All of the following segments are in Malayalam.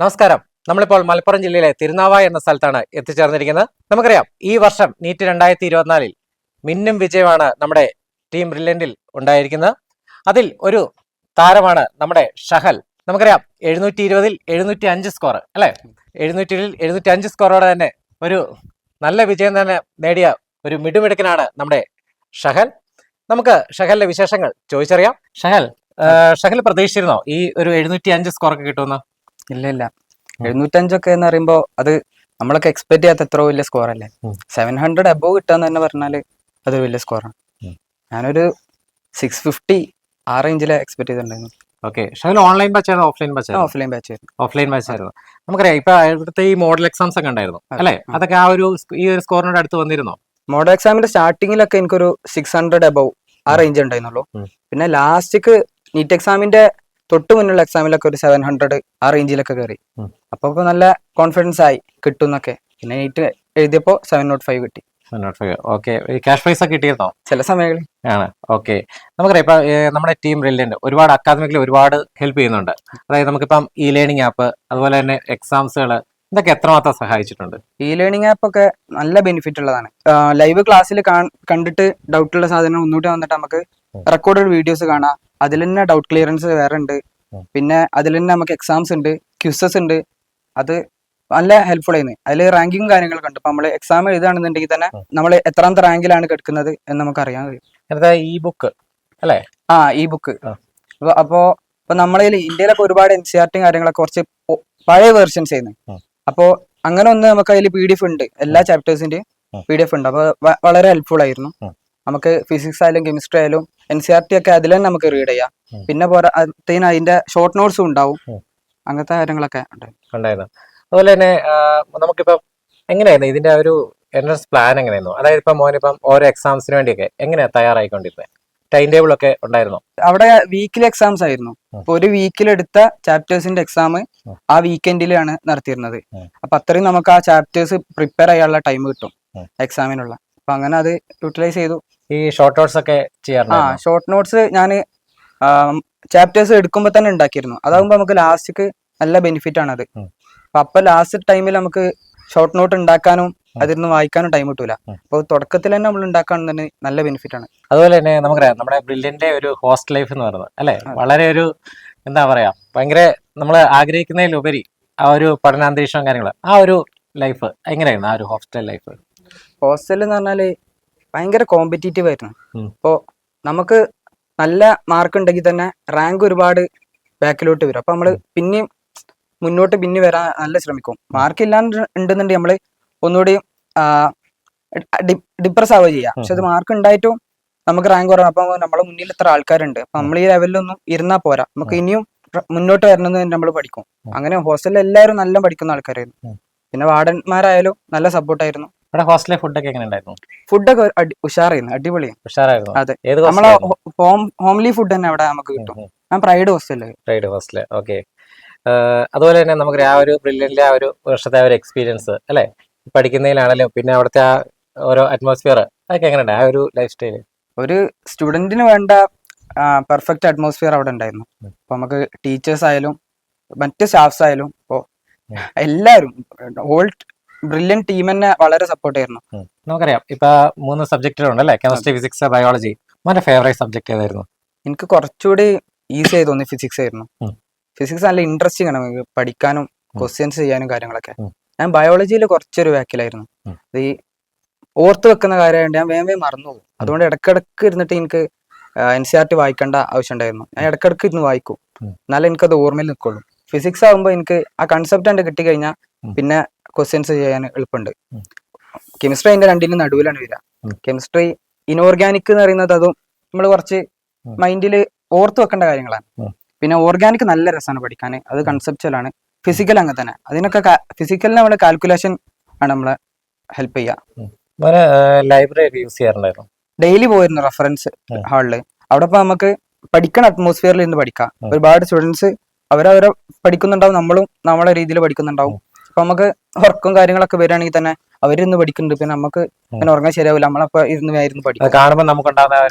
നമസ്കാരം. നമ്മളിപ്പോൾ മലപ്പുറം ജില്ലയിലെ തിരുനാവായ എന്ന സ്ഥലത്താണ് എത്തിച്ചേർന്നിരിക്കുന്നത്. നമുക്കറിയാം, ഈ വർഷം നീറ്റ് 2024 മിന്നും വിജയമാണ് നമ്മുടെ ടീം ബ്രില്യന്റിൽ ഉണ്ടായിരിക്കുന്നത്. അതിൽ ഒരു താരമാണ് നമ്മുടെ ഷഹൽ. നമുക്കറിയാം 720-ൽ 705 സ്കോർ അല്ലെ, 720-ൽ 705 സ്കോറോടെ തന്നെ ഒരു നല്ല വിജയം തന്നെ നേടിയ ഒരു മിടുമിടുക്കനാണ് നമ്മുടെ ഷഹൽ. നമുക്ക് ഷഹലിന്റെ വിശേഷങ്ങൾ ചോദിച്ചറിയാം. ഷഹൽ പ്രതീക്ഷിച്ചിരുന്നോ ഈ ഒരു 705 സ്കോറൊക്കെ കിട്ടുമെന്ന്? ഇല്ല 705 എന്ന് പറയുമ്പോ അത് നമ്മളൊക്കെ എക്സ്പെക്ട് ചെയ്യാത്ത എത്ര വലിയ സ്കോർ അല്ലേ. 700 അബോവ് കിട്ടാന്ന് തന്നെ പറഞ്ഞാല് അതൊരു വലിയ സ്കോറാണ്. ഞാനൊരു 650 ആ റേഞ്ചില് എക്സ്പെക്ട് ചെയ്തിട്ടുണ്ടായിരുന്നു. ഓക്കെ, ഷഹൽ ഓൺലൈൻ ബാച്ച് ആയിരുന്നു ഓഫ്ലൈൻ ബാച്ച്? ഓഫ്ലൈൻ ബാച്ച് ആയിരുന്നു. നമുക്കറിയാം, ഇപ്പൊ ഇവിടുത്തെ ഈ മോഡൽ എക്സാംസ് ഒക്കെ ഉണ്ടായിരുന്നു അല്ലെ, അതൊക്കെ ഈ ഒരു സ്കോറിനോട് അടുത്ത് വന്നിരുന്നോ? മോഡൽ എക്സാമിന്റെ സ്റ്റാർട്ടിങ്ങിലൊക്കെ എനിക്കൊരു 600 അബോവ് ആ റേഞ്ച് ഉണ്ടായിരുന്നുള്ളൂ. പിന്നെ ലാസ്റ്റിക്ക് നീറ്റ് എക്സാമിന്റെ തൊട്ട് മുന്നുള്ള എക്സാമിലൊക്കെ ഒരു 700 ആ റേഞ്ചിലൊക്കെ കയറി. അപ്പൊ നല്ല കോൺഫിഡൻസ് ആയി കിട്ടുന്നൊക്കെ. പിന്നെ നീറ്റ് എഴുതിയപ്പോ 705 കിട്ടി. 705. ഓക്കെ, ക്യാഷ് പ്രൈസ് ഒക്കെ കിട്ടിയിരുന്നോ? ചില സമയങ്ങളിൽ ആണ്. ഓക്കെ, നമുക്കറിയാം ഇപ്പൊ നമ്മുടെ ടീം ബ്രില്യന്റ് ഒരുപാട് അക്കാദമിക്കിൽ ഒരുപാട് ഹെൽപ്പ് ചെയ്യുന്നുണ്ട്. അതായത് നമുക്കിപ്പം ഇ ലേണിംഗ് ആപ്പ്, അതുപോലെ തന്നെ എക്സാംസുകൾ, ഇതൊക്കെ എത്രമാത്രം സഹായിച്ചിട്ടുണ്ട്? ഇ ലേണിംഗ് ആപ്പ് ഒക്കെ നല്ല ബെനിഫിറ്റ് ഉള്ളതാണ്. ലൈവ് ക്ലാസ്സിൽ കണ്ടിട്ട് ഡൗട്ടുള്ള സാധനം ഒന്നുകൂടി വന്നിട്ട് നമുക്ക് റെക്കോർഡഡ് വീഡിയോസ് കാണാം. അതിൽ തന്നെ ഡൗട്ട് ക്ലിയറൻസ് വേറെ ഉണ്ട്. പിന്നെ അതിൽ തന്നെ നമുക്ക് എക്സാംസ് ഉണ്ട്, ക്വിസസ് ഉണ്ട്. അത് നല്ല ഹെൽപ്ഫുൾ ആയിരുന്നു. അതിൽ റാങ്കിങ് കാര്യങ്ങളൊക്കെ ഉണ്ട്. ഇപ്പൊ നമ്മൾ എക്സാം എഴുതുകയാണെന്നുണ്ടെങ്കിൽ തന്നെ നമ്മൾ എത്രാമത്തെ റാങ്കിലാണ് കിടക്കുന്നത് എന്ന് നമുക്ക് അറിയാൻ കഴിയും. ഇ ബുക്ക് അല്ലേ? E book. അപ്പോ നമ്മളെ ഇന്ത്യയിലൊക്കെ ഒരുപാട് NCERT കാര്യങ്ങളൊക്കെ കുറച്ച് പഴയ വേർഷൻസ് ചെയ്യുന്നത്. അപ്പോ അങ്ങനെ ഒന്ന് നമുക്ക് അതിൽ PDF ഉണ്ട്, എല്ലാ ചാപ്റ്റേഴ്സിന്റെയും PDF ഉണ്ട്. അപ്പൊ വളരെ ഹെൽപ്ഫുൾ ആയിരുന്നു. നമുക്ക് ഫിസിക്സ് ആയാലും കെമിസ്ട്രി ആയാലും NCERT ഒക്കെ അതിൽ തന്നെ നമുക്ക് റീഡ് ചെയ്യാം. പിന്നെ അതിന്റെ ഷോർട്ട് നോട്ട്സും ഉണ്ടാവും. അങ്ങനത്തെ കാര്യങ്ങളൊക്കെ ഉണ്ടായിരുന്നു. അതുപോലെ തന്നെ നമുക്കിപ്പം എങ്ങനെയായിരുന്നു ഇതിന്റെ ഒരു എൻട്രൻസ് പ്ലാൻ എങ്ങനെയായിരുന്നു? അതായത് ഇപ്പം മോനിപ്പം ഓരോ എക്സാംസിന് വേണ്ടിയൊക്കെ എങ്ങനെയാ തയ്യാറായിക്കൊണ്ടിരുന്നത്? ടൈം ടേബിൾ ഒക്കെ ഉണ്ടായിരുന്നോ? അവിടെ വീക്കിലി എക്സാംസ് ആയിരുന്നു. അപ്പൊ ഒരു വീക്കിലെടുത്ത ചാപ്റ്റേഴ്സിന്റെ എക്സാം ആ വീക്കെൻഡിലാണ് നടത്തിയിരുന്നത്. അപ്പൊ അത്രയും നമുക്ക് ആ ചാപ്റ്റേഴ്സ് പ്രിപ്പയർ ചെയ്യാനുള്ള ടൈം കിട്ടും എക്സാമിനുള്ള. അപ്പൊ അങ്ങനെ അത് യൂട്ടിലൈസ് ചെയ്തു. ഈ ഷോർട്ട് നോട്ട്സ് ഒക്കെ ചെയ്യാറുണ്ട്? ഷോർട്ട് നോട്ട്സ് ഞാൻ ചാപ്റ്റേഴ്സ് എടുക്കുമ്പോൾ തന്നെ ഉണ്ടാക്കിയിരുന്നു. അതാകുമ്പോ നമുക്ക് ലാസ്റ്റിക്ക് നല്ല ബെനിഫിറ്റ് ആണ് അത്. അപ്പൊ ലാസ്റ്റ് ടൈമിൽ നമുക്ക് ഷോർട്ട് നോട്ട് ഉണ്ടാക്കാനും അതിരുന്ന് വായിക്കാനും ടൈം കിട്ടൂല. അപ്പൊ തുടക്കത്തിൽ തന്നെ നമ്മൾ ഉണ്ടാക്കുകയാണെന്ന് നല്ല ബെനിഫിറ്റ് ആണ്. അതുപോലെ തന്നെ നമുക്കറിയാം നമ്മുടെ ബ്രില്യന്റെ ഒരു ഹോസ്റ്റൽ ലൈഫ് എന്ന് പറയുന്നത് അല്ലെ, വളരെ ഒരു എന്താ പറയാ, ഭയങ്കര നമ്മൾ ആഗ്രഹിക്കുന്നതിലുപരി ആ ഒരു പഠനാന്തരീക്ഷം കാര്യങ്ങൾ, ആ ഒരു ലൈഫ് എങ്ങനെയായിരുന്നു? ആ ഒരു ഹോസ്റ്റൽ ലൈഫ്, ഹോസ്റ്റൽ എന്ന് പറഞ്ഞാല് ഭയങ്കര കോമ്പറ്റീറ്റീവ് ആയിരുന്നു. അപ്പോ നമുക്ക് നല്ല മാർക്ക് ഉണ്ടെങ്കിൽ തന്നെ റാങ്ക് ഒരുപാട് ബാക്കിലോട്ട് വരും. അപ്പൊ നമ്മള് പിന്നെയും മുന്നോട്ട് വരാൻ നല്ല ശ്രമിക്കും. മാർക്ക് ഇല്ലാണ്ട് ഉണ്ടെന്നുണ്ടെങ്കിൽ നമ്മള് ഒന്നുകൂടി ഡിപ്രസ് ആവുക ചെയ്യാം. പക്ഷെ അത് മാർക്ക് ഉണ്ടായിട്ടും നമുക്ക് റാങ്ക് കുറവാണ്. അപ്പൊ നമ്മളെ മുന്നിൽ ഇത്ര ആൾക്കാരുണ്ട്, അപ്പൊ നമ്മൾ ഈ ലെവലിലൊന്നും ഇരുന്നാ പോരാ, നമുക്ക് ഇനിയും മുന്നോട്ട് വരണമെന്ന് നമ്മൾ പഠിക്കും. അങ്ങനെ ഹോസ്റ്റലിൽ എല്ലാവരും നല്ല പഠിക്കുന്ന ആൾക്കാരായിരുന്നു. പിന്നെ വാർഡന്മാരായാലും നല്ല സപ്പോർട്ടായിരുന്നു. ഹോസ്റ്റലിലെ ഫുഡൊക്കെ എങ്ങനെ ഉണ്ടായിരുന്നു? ഫുഡൊക്കെ ഉഷാറായിരുന്നു, അടിപൊളിയായിരുന്നു. അതെ, നമ്മളെ ഹോംലി ഫുഡ് തന്നെ അവിടെ നമുക്ക് കിട്ടും. ഞാൻ പ്രൈഡ് ഹോസ്റ്റല്. ഓക്കെ. അതുപോലെ തന്നെ നമുക്ക് ആ ഒരു ബ്രില്യന്റിലെ ആ ഒരു വർഷത്തെ ഒരു എക്സ്പീരിയൻസ് അല്ലെ, പഠിക്കുന്നതിലാണല്ലോ, പിന്നെ അവിടുത്തെ ആ ഓരോ അറ്റ്മോസ്ഫിയർ, അതൊക്കെ എങ്ങനെയുണ്ട് ആ ഒരു ലൈഫ് സ്റ്റൈല്? ഒരു സ്റ്റുഡന്റിന് വേണ്ട പെർഫെക്റ്റ് അറ്റ്മോസ്ഫിയർ അവിടെ ഉണ്ടായിരുന്നു. അപ്പൊ നമുക്ക് ടീച്ചേഴ്സ് ആയാലും മറ്റ് സ്റ്റാഫ്സ് ആയാലും ഇപ്പോ എല്ലാവരും ഹോൾ ബ്രില്യൻ ടീം തന്നെ വളരെ സപ്പോർട്ട് ആയിരുന്നു. നമുക്കറിയാം ഇപ്പൊ 3 സബ്ജക്റ്റുകളുണ്ട് അല്ലെ, കെമിസ്ട്രി, ഫിസിക്സ്, ബയോളജി. മോന്റെ ഫേവറേറ്റ് സബ്ജക്ട് ഏതായിരുന്നു? എനിക്ക് കുറച്ചുകൂടി ഈസി ആയി തോന്നി ഫിസിക്സ് ആയിരുന്നു. ഫിസിക്സ് നല്ല ഇൻട്രസ്റ്റിംഗ് ആണ് പഠിക്കാനും ക്വസ്റ്റ്യൻസ് ചെയ്യാനും കാര്യങ്ങളൊക്കെ. ഞാൻ ബയോളജിയിൽ കുറച്ചൊരു ബാക്കിലായിരുന്നു. ഈ ഓർത്ത് വെക്കുന്ന കാര്യമായിട്ട് ഞാൻ വേഗം മറന്നു പോകും. അതുകൊണ്ട് ഇടക്കിടക്ക് ഇരുന്നിട്ട് എനിക്ക് NCERT വായിക്കേണ്ട ആവശ്യം ഉണ്ടായിരുന്നു. ഞാൻ ഇടക്കിടക്ക് ഇരുന്ന് വായിക്കും, എന്നാലും എനിക്കത് ഓർമ്മയിൽ നിൽക്കുള്ളൂ. ഫിസിക്സ് ആകുമ്പോൾ എനിക്ക് ആ കൺസെപ്റ്റ് കണ്ട് കിട്ടിക്കഴിഞ്ഞാൽ പിന്നെ ക്വസ്റ്റ്യൻസ് ചെയ്യാൻ എളുപ്പമുണ്ട്. കെമിസ്ട്രി അതിന്റെ രണ്ടിനും നടുവിലാണ് വരിക. കെമിസ്ട്രി ഇനോർഗാനിക് എന്ന് പറയുന്നത് അതും നമ്മൾ കുറച്ച് മൈൻഡിൽ ഓർത്ത് വെക്കേണ്ട കാര്യങ്ങളാണ്. പിന്നെ ഓർഗാനിക് നല്ല രസമാണ് പഠിക്കാൻ, അത് കൺസെപ്ച്വൽ ആണ്. ഫിസിക്കൽ അങ്ങനെ തന്നെ, അതിനൊക്കെ ഫിസിക്കലിന് നമ്മള് കാൽക്കുലേഷൻ ആണ് നമ്മളെ ഹെൽപ്പ് ചെയ്യുക. ലൈബ്രറി യൂസ് ചെയ്യാറുണ്ടായിരുന്നു? ഡെയിലി പോയിരുന്നു റെഫറൻസ് ഹാളില്. അവിടെ ഇപ്പൊ നമുക്ക് പഠിക്കണ അറ്റ്മോസ്ഫിയറിൽ ഇരുന്ന് പഠിക്കാം. ഒരുപാട് സ്റ്റുഡൻസ് അവരവരെ പഠിക്കുന്നുണ്ടാവും, നമ്മളും നമ്മളെ രീതിയിൽ പഠിക്കുന്നുണ്ടാവും. അപ്പൊ നമുക്ക് വർക്കും കാര്യങ്ങളൊക്കെ വരികയാണെങ്കിൽ തന്നെ അവരിന്ന് പഠിക്കുന്നുണ്ട്. പിന്നെ നമുക്ക് അങ്ങനെ ഉറങ്ങാൻ ശരിയാവില്ല, നമ്മളപ്പോ ഇരുന്ന് പഠിക്കും.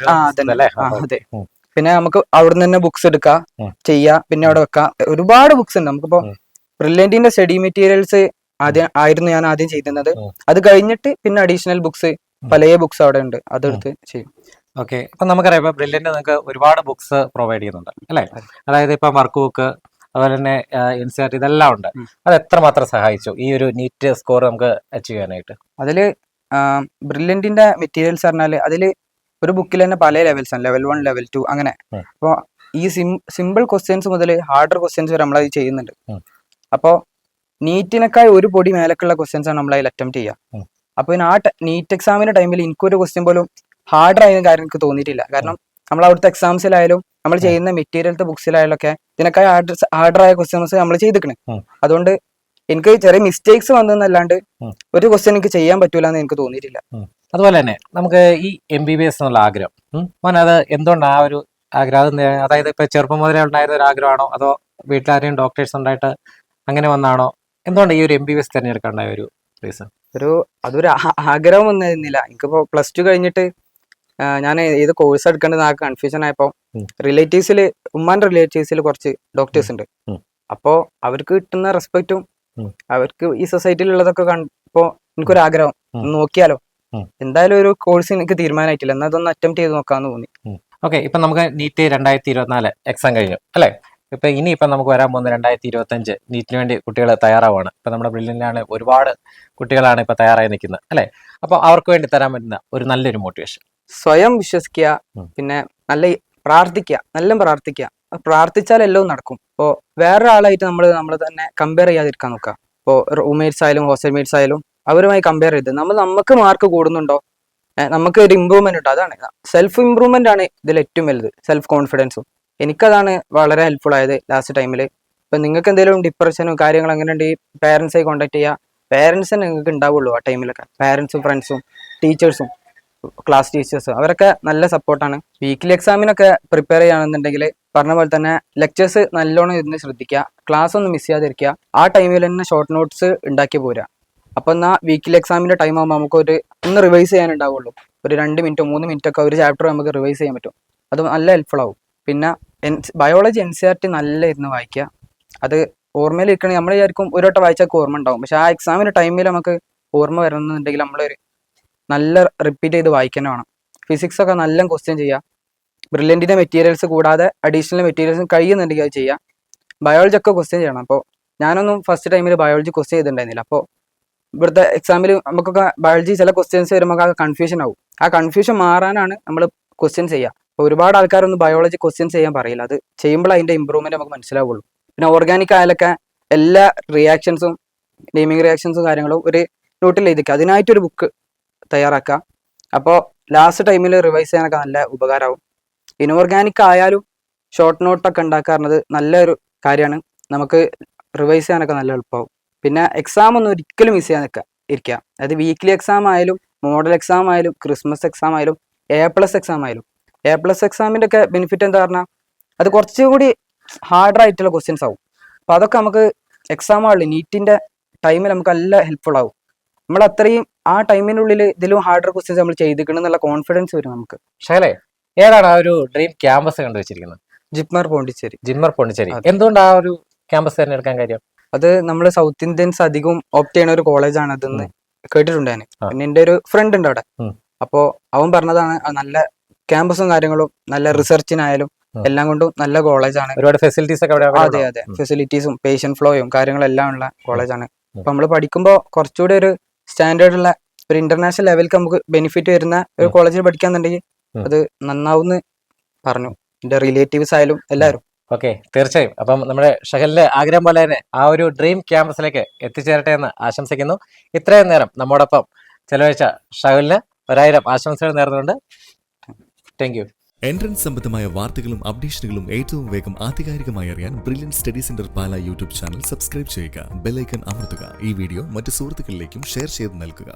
അതെ. പിന്നെ നമുക്ക് അവിടുന്ന് തന്നെ ബുക്സ് എടുക്കാം, ചെയ്യാം, പിന്നെ അവിടെ വെക്കാം. ഒരുപാട് ബുക്സ് ഉണ്ട് നമുക്കിപ്പോ. ബ്രില്യന്റിന്റെ സ്റ്റഡി മെറ്റീരിയൽസ് ആയിരുന്നു ഞാൻ ആദ്യം ചെയ്തിരുന്നത്. അത് കഴിഞ്ഞിട്ട് പിന്നെ അഡീഷണൽ ബുക്സ് പല ബുക്സ് അവിടെ ഉണ്ട്, അതെടുത്ത് ചെയ്യും. ഓക്കെ, ഇപ്പൊ നമുക്കറിയാം ഇപ്പൊ ബ്രില്യന്റ് നിങ്ങൾക്ക് ഒരുപാട് ബുക്സ് പ്രൊവൈഡ് ചെയ്യുന്നുണ്ട് അല്ലെ? അതായത് ഇപ്പൊ വർക്ക് ബുക്ക്, അതുപോലെ തന്നെ NCERT ഇതെല്ലാം ഉണ്ട്. അത് എത്രമാത്രം സഹായിച്ചു ഈ ഒരു നീറ്റ് സ്കോർ നമുക്ക് അച്ചീവ് ചെയ്യാനായിട്ട്? അതില് ബ്രില്യന്റിന്റെ മെറ്റീരിയൽസ് പറഞ്ഞാല് അതില് ഒരു ബുക്കിൽ തന്നെ പല ലെവൽസ് ആണ്, ലെവൽ 1, ലെവൽ 2 അങ്ങനെ. അപ്പോൾ ഈ സിമ്പിൾ ക്വസ്റ്റ്യൻസ് മുതൽ ഹാർഡർ ക്വസ്റ്റ്യൻസ് വരെ നമ്മളത് ചെയ്യുന്നുണ്ട്. അപ്പോൾ നീറ്റിനേക്കാൾ ഒരു പൊടി മേലക്കുള്ള ക്വസ്റ്റ്യൻസ് ആണ് നമ്മളതിൽ അറ്റംപ്റ്റ് ചെയ്യുക. അപ്പൊ ആ നീറ്റ് എക്സാമിന്റെ ടൈമിൽ എനിക്കൊരു ക്വസ്റ്റ്യൻ പോലും ഹാർഡർ ആയ കാര്യം എനിക്ക് തോന്നിയിട്ടില്ല. കാരണം നമ്മൾ അവിടുത്തെ എക്സാംസിലായാലും നമ്മൾ ചെയ്യുന്ന മെറ്റീരിയലത്തെ ബുക്സിലായാലും ഒക്കെ ഇതിനേക്കാൾ ഹാർഡർ ആയ ക്വസ്റ്റ്യൻസ് നമ്മൾ ചെയ്തിരിക്കണേ. അതുകൊണ്ട് എനിക്ക് ചെറിയ മിസ്റ്റേക്സ് വന്നല്ലാണ്ട് ഒരു ക്വസ്റ്റ്യൻ എനിക്ക് ചെയ്യാൻ പറ്റൂല എന്ന് എനിക്ക് തോന്നിയിട്ടില്ല. അതുപോലെ തന്നെ നമുക്ക് ഈ MBBS എന്നുള്ള ആഗ്രഹം അത് എന്തുകൊണ്ടാണ് ആ ഒരു ആഗ്രഹം? അതായത് ഇപ്പൊ ചെറുപ്പം മുതലേ ഉണ്ടായിരുന്ന ഒരു ആഗ്രഹമാണോ, അതോ വീട്ടിലാരെയും ഡോക്ടേഴ്സ് ഉണ്ടായിട്ട് അങ്ങനെ വന്നാണോ? എന്തുകൊണ്ട് ഈ ഒരു MBBS തിരഞ്ഞെടുക്കാണ്ടായ ഒരു റീസൺ? അതൊരു ആഗ്രഹം ഒന്നുമില്ല. എനിക്കിപ്പോ +2 കഴിഞ്ഞിട്ട് ഞാൻ ഏത് കോഴ്സ് എടുക്കേണ്ടത് ആ കൺഫ്യൂഷൻ ആയപ്പോ റിലേറ്റീവ്സിൽ ഉമ്മാന്റെ റിലേറ്റീവ്സിൽ കുറച്ച് ഡോക്ടേഴ്സ് ഉണ്ട്. അപ്പോ അവർക്ക് കിട്ടുന്ന റെസ്പെക്റ്റും അവർക്ക് ഈ സൊസൈറ്റിയിലുള്ളതൊക്കെ കണ്ടപ്പോ എനിക്കൊരു ആഗ്രഹം നോക്കിയാലോ. എന്തായാലും ഒരു കോഴ്സ് എനിക്ക് തീരുമാനമായിട്ടില്ല, എന്നാൽ അതൊന്ന് അറ്റംപ്റ്റ് ചെയ്ത് നോക്കാന്ന് തോന്നി. ഓക്കെ, ഇപ്പൊ നമുക്ക് നീറ്റ് 2024 എക്സാം കഴിഞ്ഞു അല്ലെ? ഇപ്പൊ നമുക്ക് വരാൻ പോകുന്ന 2025 നീറ്റിന് വേണ്ടി കുട്ടികൾ തയ്യാറാവുകയാണ്. ഇപ്പൊ നമ്മുടെ ബ്രില്യന്റിലാണ് ഒരുപാട് കുട്ടികളാണ് ഇപ്പൊ തയ്യാറായി നിൽക്കുന്നത് അല്ലെ? അപ്പൊ അവർക്ക് വേണ്ടി തരാൻ പറ്റുന്ന ഒരു നല്ലൊരു മോട്ടിവേഷൻ? സ്വയം വിശ്വസിക്കുക, പിന്നെ നല്ല പ്രാർത്ഥിക്കുക. പ്രാർത്ഥിച്ചാൽ എല്ലാം നടക്കും. ഇപ്പോ വേറൊരാളായിട്ട് നമ്മൾ തന്നെ കമ്പയർ ചെയ്യാതിരിക്കാൻ നോക്കുക. ഇപ്പോൾ റൂംമേറ്റ്സ് ആയാലും ഹോസ്റ്റൽ മേറ്റ്സ് ആയാലും അവരുമായി കമ്പയർ ചെയ്ത് നമുക്ക് മാർക്ക് കൂടുന്നുണ്ടോ, നമുക്ക് ഒരു ഇമ്പ്രൂവ്മെന്റ് ഉണ്ടോ, അതാണ് സെൽഫ് ഇമ്പ്രൂവ്മെന്റ് ആണ് ഇതിൽ ഏറ്റവും വലുത്. സെൽഫ് കോൺഫിഡൻസും എനിക്കതാണ് വളരെ ഹെൽപ്ഫുൾ ആയത് ലാസ്റ്റ് ടൈമിൽ. ഇപ്പൊ നിങ്ങൾക്ക് എന്തെങ്കിലും ഡിപ്രഷനും കാര്യങ്ങളും അങ്ങനെ ഉണ്ട്, പേരൻസായി കോൺടാക്ട് ചെയ്യുക. പേരൻസിന് നിങ്ങൾക്ക് ഉണ്ടാവുള്ളൂ ആ ടൈമിലൊക്കെ. പേരൻസും ഫ്രണ്ട്സും ടീച്ചേഴ്സും ക്ലാസ് ടീച്ചേഴ്സും അവരൊക്കെ നല്ല സപ്പോർട്ടാണ്. വീക്കിലി എക്സാമിനൊക്കെ പ്രിപ്പയർ ചെയ്യുകയാണെന്നുണ്ടെങ്കിൽ പറഞ്ഞ പോലെ തന്നെ ലെക്ചേഴ്സ് നല്ലോണം ഇരുന്ന് ശ്രദ്ധിക്കുക, ക്ലാസ് ഒന്നും മിസ് ചെയ്യാതിരിക്കുക. ആ ടൈമിൽ തന്നെ ഷോർട്ട് നോട്ട്സ് ഉണ്ടാക്കി പോരുക. അപ്പൊ എന്നാൽ വീക്കിലി എക്സാമിന്റെ ടൈം ആകുമ്പോൾ നമുക്ക് ഒന്ന് റിവൈസ് ചെയ്യാനുണ്ടാവുള്ളൂ. ഒരു 2 മിനിറ്റോ 3 മിനിറ്റോ ഒക്കെ ഒരു ചാപ്റ്റർ നമുക്ക് റിവൈസ് ചെയ്യാൻ പറ്റും. അത് നല്ല ഹെൽപ്ഫുൾ ആവും. പിന്നെ ബയോളജി NCERT നല്ല ഇരുന്ന് വായിക്കുക. അത് ഓർമ്മയിൽ ഇരിക്കണമെങ്കിൽ നമ്മൾ വിചാരിക്കും ഒരു വട്ടം വായിച്ചൊക്കെ ഓർമ്മ ഉണ്ടാവും, പക്ഷെ ആ എക്സാമിന്റെ ടൈമിൽ നമുക്ക് ഓർമ്മ വരണമെന്നുണ്ടെങ്കിൽ നമ്മളൊരു നല്ല റിപ്പീറ്റ് ചെയ്ത് വായിക്കാൻ വേണം. ഫിസിക്സ് ഒക്കെ നല്ല ക്വസ്റ്റ്യൻ ചെയ്യുക. ബ്രില്യന്റിന്റെ മെറ്റീരിയൽസ് കൂടാതെ അഡീഷണൽ മെറ്റീരിയൽസ് കഴിയുന്നുണ്ടെങ്കിൽ അത് ചെയ്യുക. ബയോളജി ഒക്കെ ക്വസ്റ്റ്യൻ ചെയ്യണം. അപ്പോൾ ഞാനൊന്നും ഫസ്റ്റ് ടൈമിൽ ബയോളജി ക്വസ്റ്റ്യൻ ചെയ്തിട്ടുണ്ടായിരുന്നില്ല. അപ്പോൾ ഇവിടുത്തെ എക്സാമിൽ നമുക്കൊക്കെ ബയോളജി ചില ക്വസ്റ്റ്യൻസ് വരുമ്പോൾ ആ കൺഫ്യൂഷൻ ആവും. ആ കൺഫ്യൂഷൻ മാറാനാണ് നമ്മൾ ക്വസ്റ്റ്യൻ ചെയ്യുക. അപ്പോൾ ഒരുപാട് ആൾക്കാരൊന്നും ബയോളജി ക്വസ്റ്റ്യൻ ചെയ്യാൻ പറയില്ല. അത് ചെയ്യുമ്പോൾ അതിന്റെ ഇമ്പ്രൂവ്മെന്റ് നമുക്ക് മനസ്സിലാവുള്ളൂ. പിന്നെ ഓർഗാനിക് ആയാലൊക്കെ എല്ലാ റിയാക്ഷൻസും നെയിമിങ് റിയാക്ഷൻസും കാര്യങ്ങളും ഒരു നോട്ടിൽ എഴുതിക്കുക. അതിനായിട്ടൊരു ബുക്ക് തയ്യാറാക്കുക. അപ്പോൾ ലാസ്റ്റ് ടൈമിൽ റിവൈസ് ചെയ്യാനൊക്കെ നല്ല ഉപകാരമാവും. ഇനോർഗാനിക് ആയാലും ഷോർട്ട് നോട്ടൊക്കെ ഉണ്ടാക്കാറുള്ളത് നല്ലൊരു കാര്യമാണ്. നമുക്ക് റിവൈസ് ചെയ്യാനൊക്കെ നല്ല എളുപ്പമാവും. പിന്നെ എക്സാം ഒന്നും ഒരിക്കലും മിസ് ചെയ്യാൻ ഇരിക്കുക. അതായത് വീക്ക്ലി എക്സാം ആയാലും മോഡൽ എക്സാം ആയാലും ക്രിസ്മസ് എക്സാം ആയാലും A+ എക്സാം ആയാലും A+ എക്സാമിൻ്റെ ഒക്കെ ബെനിഫിറ്റ് എന്താ പറഞ്ഞാൽ അത് കുറച്ചുകൂടി ഹാർഡർ ആയിട്ടുള്ള ക്വസ്റ്റ്യൻസ് ആവും. അപ്പോൾ അതൊക്കെ നമുക്ക് എക്സാം ആവുള്ളൂ നീറ്റിൻ്റെ ടൈമിൽ നമുക്ക് നല്ല ഹെൽപ്ഫുൾ ആവും. നമ്മൾ അത്രയും ആ ടൈമിനുള്ളിൽ ഇതിലും ഹാർഡർ ക്വസ്റ്റ്യൻസ് നമ്മൾ ചെയ്തിരിക്കണം എന്നുള്ള കോൺഫിഡൻസ് വരും നമുക്ക്. ഷൈലെ, ഏതാണ് ആ ഒരു ഡ്രീം ക്യാമ്പസ് കണ്ടുവച്ചിരിക്കുന്നത്? ജിപ്മർ പോണ്ടിച്ചേരി. എന്തുകൊണ്ട് ആ ഒരു ക്യാമ്പസ് തിരഞ്ഞെടുക്കാൻ കാര്യം? അത് നമ്മൾ സൗത്ത് ഇന്ത്യൻസ് അധികം ഓപ്റ്റ് ചെയ്യുന്ന ഒരു കോളേജാണ് അതെന്ന് കേട്ടിട്ടുണ്ട് ഞാൻ. പിന്നെ എൻ്റെ ഒരു ഫ്രണ്ട് ഉണ്ട് അവിടെ. അപ്പോൾ അവൻ പറഞ്ഞതാണ് നല്ല ക്യാമ്പസും കാര്യങ്ങളും നല്ല റിസർച്ചിനായാലും എല്ലാം കൊണ്ടും നല്ല കോളേജാണ്. ഒരുപാട് ഫെസിലിറ്റീസ് ഒക്കെ അതെ, ഫെസിലിറ്റീസും പേഷ്യന്റ് ഫ്ലോയും കാര്യങ്ങളെല്ലാം ഉള്ള കോളേജാണ്. അപ്പൊ നമ്മൾ പഠിക്കുമ്പോൾ കുറച്ചുകൂടി ഒരു സ്റ്റാൻഡേർഡ് ഉള്ള ഒരു ഇന്റർനാഷണൽ ലെവലിലേക്ക് നമുക്ക് ബെനിഫിറ്റ് വരുന്ന ഒരു കോളേജിൽ പഠിക്കാന്നുണ്ടെങ്കിൽ അത് നന്നാവുന്ന് പറഞ്ഞു എന്റെ റിലേറ്റീവ്സ് ആയാലും എല്ലാവരും. ഓക്കെ, തീർച്ചയായും. അപ്പം നമ്മുടെ ഷഹലിന്റെ ആഗ്രഹം പോലെ തന്നെ ആ ഒരു ഡ്രീം ക്യാമ്പസിലേക്ക് എത്തിച്ചേരട്ടെ എന്ന് ആശംസിക്കുന്നു. ഇത്രയും നേരം നമ്മോടൊപ്പം ചെലവഴിച്ച ഷഹലിന് 1000 ആശംസകൾ നേർന്നുകൊണ്ട് താങ്ക് യു. എൻട്രൻസ് സംബന്ധമായ വാർത്തകളും അപ്ഡേഷനുകളും ഏറ്റവും വേഗം ആധികാരികമായി അറിയാൻ ബ്രില്യൻറ്റ് സ്റ്റഡി സെന്റർ പാല യൂട്യൂബ് ചാനൽ സബ്സ്ക്രൈബ് ചെയ്യുക. ബെൽ ഐക്കൺ അമർത്തുക. ഈ വീഡിയോ മറ്റ് സുഹൃത്തുക്കളിലേക്കും ഷെയർ ചെയ്ത് നൽകുക.